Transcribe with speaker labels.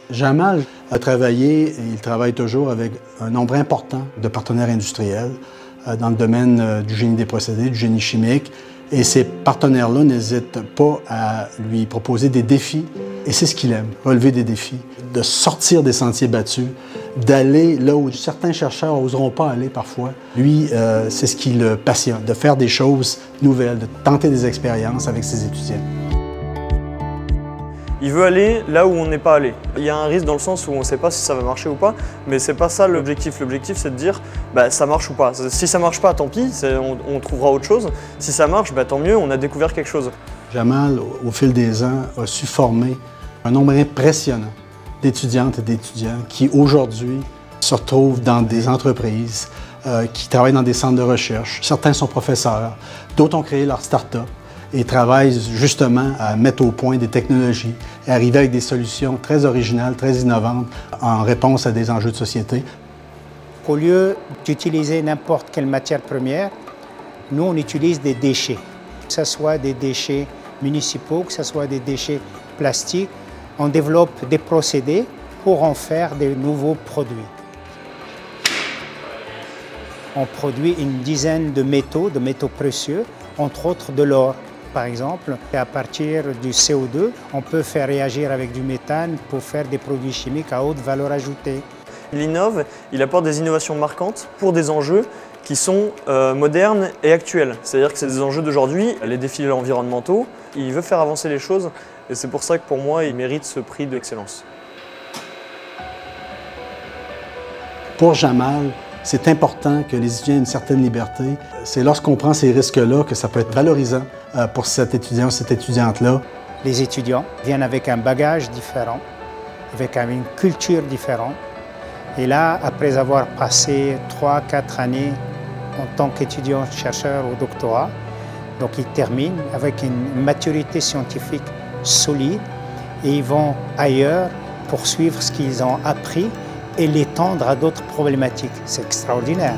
Speaker 1: Jamal a travaillé, et il travaille toujours avec un nombre important de partenaires industriels dans le domaine du génie des procédés, du génie chimique. Et ces partenaires-là n'hésitent pas à lui proposer des défis. Et c'est ce qu'il aime, relever des défis, de sortir des sentiers battus, d'aller là où certains chercheurs n'oseront pas aller parfois. Lui, c'est ce qui le passionne, de faire des choses nouvelles, de tenter des expériences avec ses étudiants.
Speaker 2: Il veut aller là où on n'est pas allé. Il y a un risque dans le sens où on ne sait pas si ça va marcher ou pas, mais c'est pas ça l'objectif. L'objectif, c'est de dire ça marche ou pas. Si ça marche pas, tant pis, on trouvera autre chose. Si ça marche, tant mieux, on a découvert quelque chose.
Speaker 1: Jamal, au fil des ans, a su former un nombre impressionnant d'étudiantes et d'étudiants qui, aujourd'hui, se retrouvent dans des entreprises, qui travaillent dans des centres de recherche. Certains sont professeurs, d'autres ont créé leur start-up et travaillent justement à mettre au point des technologies et arriver avec des solutions très originales, très innovantes en réponse à des enjeux de société.
Speaker 3: Au lieu d'utiliser n'importe quelle matière première, nous on utilise des déchets, que ce soit des déchets municipaux, que ce soit des déchets plastiques. On développe des procédés pour en faire des nouveaux produits. On produit une dizaine de métaux précieux, entre autres de l'or. Par exemple, à partir du CO2, on peut faire réagir avec du méthane pour faire des produits chimiques à haute valeur ajoutée.
Speaker 2: Il innove, il apporte des innovations marquantes pour des enjeux qui sont modernes et actuels. C'est-à-dire que c'est des enjeux d'aujourd'hui, les défis environnementaux. Il veut faire avancer les choses et c'est pour ça que pour moi, il mérite ce prix d'excellence.
Speaker 1: Pour Jamal, c'est important que les étudiants aient une certaine liberté. C'est lorsqu'on prend ces risques-là que ça peut être valorisant pour cet étudiant, cette étudiante-là.
Speaker 3: Les étudiants viennent avec un bagage différent, avec une culture différente. Et là, après avoir passé 3-4 années en tant qu'étudiant-chercheur au doctorat, donc ils terminent avec une maturité scientifique solide et ils vont ailleurs poursuivre ce qu'ils ont appris et l'étendre à d'autres problématiques. C'est extraordinaire.